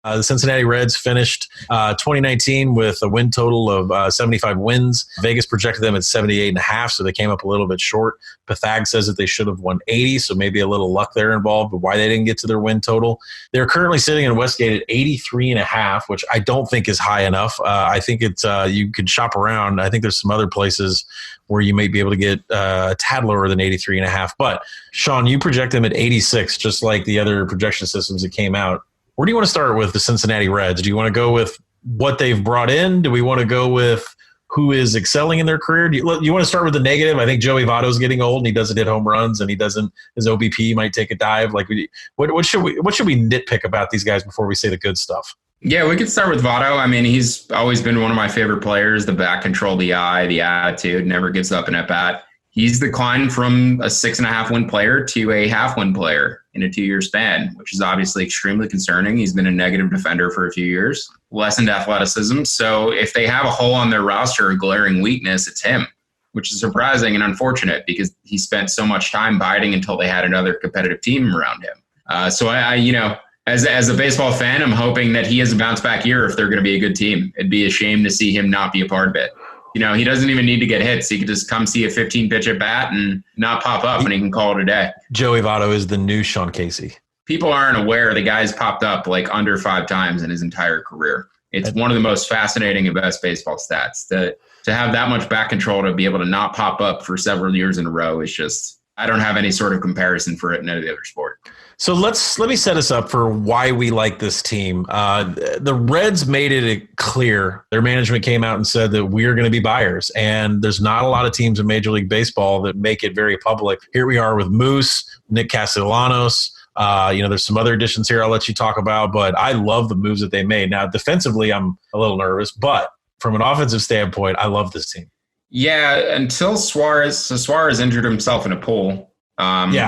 The Cincinnati Reds finished 2019 with a win total of 75 wins. Vegas projected them at 78.5, so they came up a little bit short. Pythag says that they should have won 80, so maybe a little luck there involved, but why they didn't get to their win total. They're currently sitting in Westgate at 83.5, which I don't think is high enough. I think it's you could shop around. I think there's some other places where you may be able to get a tad lower than 83.5. But Sean, you project them at 86, just like the other projection systems that came out. Where do you want to start with the Cincinnati Reds? Do you want to go with what they've brought in? Do we want to go with who is excelling in their career? Do you want to start with the negative? I think Joey Votto's getting old and he doesn't hit home runs and his OBP might take a dive. Like, what should we nitpick about these guys before we say the good stuff? Yeah, we could start with Votto. I mean, he's always been one of my favorite players. The back control, the eye, the attitude, never gives up an at bat. He's declined from a 6.5 win player to a half win player in a 2-year span, which is obviously extremely concerning. He's been a negative defender for a few years, lessened athleticism. So if they have a hole on their roster, a glaring weakness, it's him, which is surprising and unfortunate because he spent so much time biding until they had another competitive team around him. So as a baseball fan, I'm hoping that he has a bounce back year if they're going to be a good team. It'd be a shame to see him not be a part of it. He doesn't even need to get hits. He could just come see a 15-pitch at bat and not pop up, and he can call it a day. Joey Votto is the new Sean Casey. People aren't aware the guy's popped up like under 5 times in his entire career. It's one of the most fascinating and best baseball stats. To have that much back control to be able to not pop up for several years in a row is just, I don't have any sort of comparison for it in any other sport. So let me set us up for why we like this team. The Reds made it clear. Their management came out and said that we are going to be buyers, and there's not a lot of teams in Major League Baseball that make it very public. Here we are with Moose, Nick Castellanos. There's some other additions here I'll let you talk about, but I love the moves that they made. Now, defensively, I'm a little nervous, but from an offensive standpoint, I love this team. Yeah, until Suarez injured himself in a pool.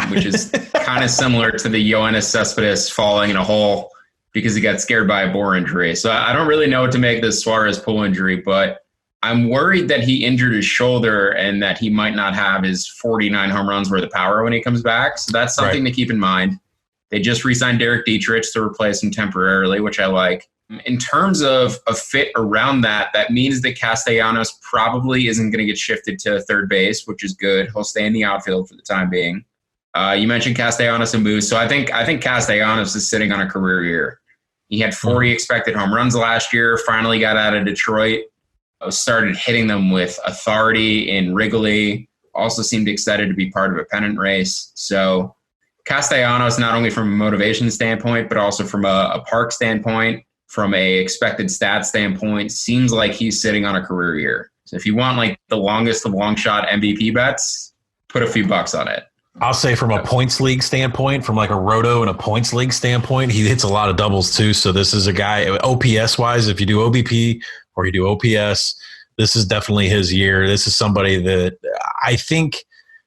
Which is kind of similar to the Yoenis Cespedes falling in a hole because he got scared by a bore injury. So I don't really know what to make of this Suarez pool injury, but I'm worried that he injured his shoulder and that he might not have his 49 home runs worth of power when he comes back. So that's something to keep in mind. They just re-signed Derek Dietrich to replace him temporarily, which I like. In terms of a fit around that means that Castellanos probably isn't going to get shifted to third base, which is good. He'll stay in the outfield for the time being. You mentioned Castellanos and Moose, so I think Castellanos is sitting on a career year. He had 40 expected home runs last year, finally got out of Detroit, started hitting them with authority in Wrigley, also seemed excited to be part of a pennant race. So Castellanos, not only from a motivation standpoint, but also from a park standpoint, from a expected stat standpoint, seems like he's sitting on a career year. So if you want like the longest of long shot MVP bets, put a few bucks on it. I'll say from a points league standpoint, from like a roto and a points league standpoint, he hits a lot of doubles too. So this is a guy, OPS wise, if you do OBP or you do OPS, this is definitely his year. This is somebody that I think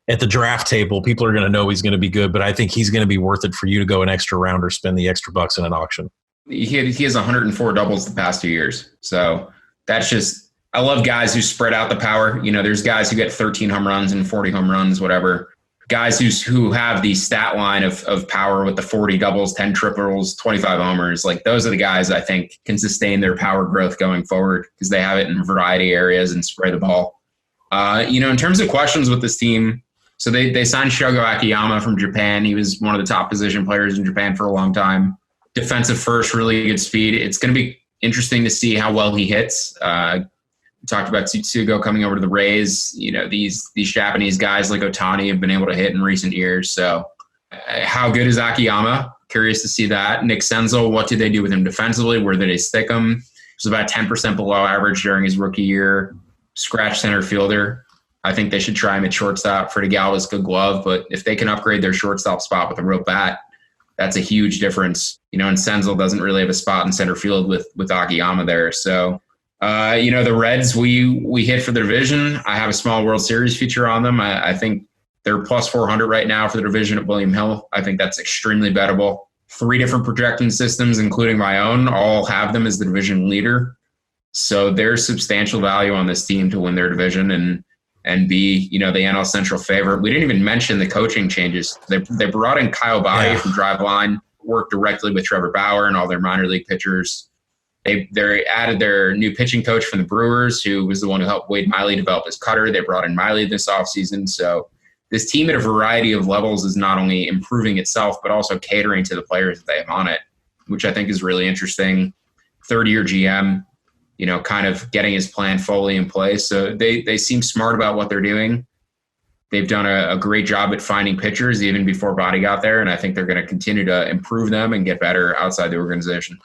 at the draft table, people are going to know he's going to be good, but I think he's going to be worth it for you to go an extra round or spend the extra bucks in an auction. He has 104 doubles the past 2 years. So that's just, I love guys who spread out the power. There's guys who get 13 home runs and 40 home runs, whatever. Guys who have the stat line of power with the 40 doubles, 10 triples, 25 homers. Like those are the guys I think can sustain their power growth going forward because they have it in a variety of areas and spray the ball. In terms of questions with this team, so they signed Shogo Akiyama from Japan. He was one of the top position players in Japan for a long time. Defensive first, really good speed. It's going to be interesting to see how well he hits. We talked about Tsutsugo coming over to the Rays. These Japanese guys like Ohtani have been able to hit in recent years. So how good is Akiyama? Curious to see that. Nick Senzel, what did they do with him defensively? Where did they stick him? He was about 10% below average during his rookie year. Scratch center fielder. I think they should try him at shortstop. Freddie Galvis, good glove. But if they can upgrade their shortstop spot with a real bat, that's a huge difference. And Senzel doesn't really have a spot in center field with Akiyama there. So, the Reds, we hit for the division. I have a small World Series feature on them. I think they're plus 400 right now for the division at William Hill. I think that's extremely bettable. 3 different projecting systems, including my own, all have them as the division leader. So there's substantial value on this team to win their division and be, the NL Central favorite. We didn't even mention the coaching changes. They brought in Kyle Bae from Driveline. work directly with Trevor Bauer and all their minor league pitchers. They added their new pitching coach from the Brewers, who was the one who helped Wade Miley develop his cutter. They brought in Miley this offseason. So this team at a variety of levels is not only improving itself, but also catering to the players that they have on it, which I think is really interesting. Third-year GM, kind of getting his plan fully in place. So they seem smart about what they're doing. They've done a great job at finding pitchers even before Body got there, and I think they're going to continue to improve them and get better outside the organization.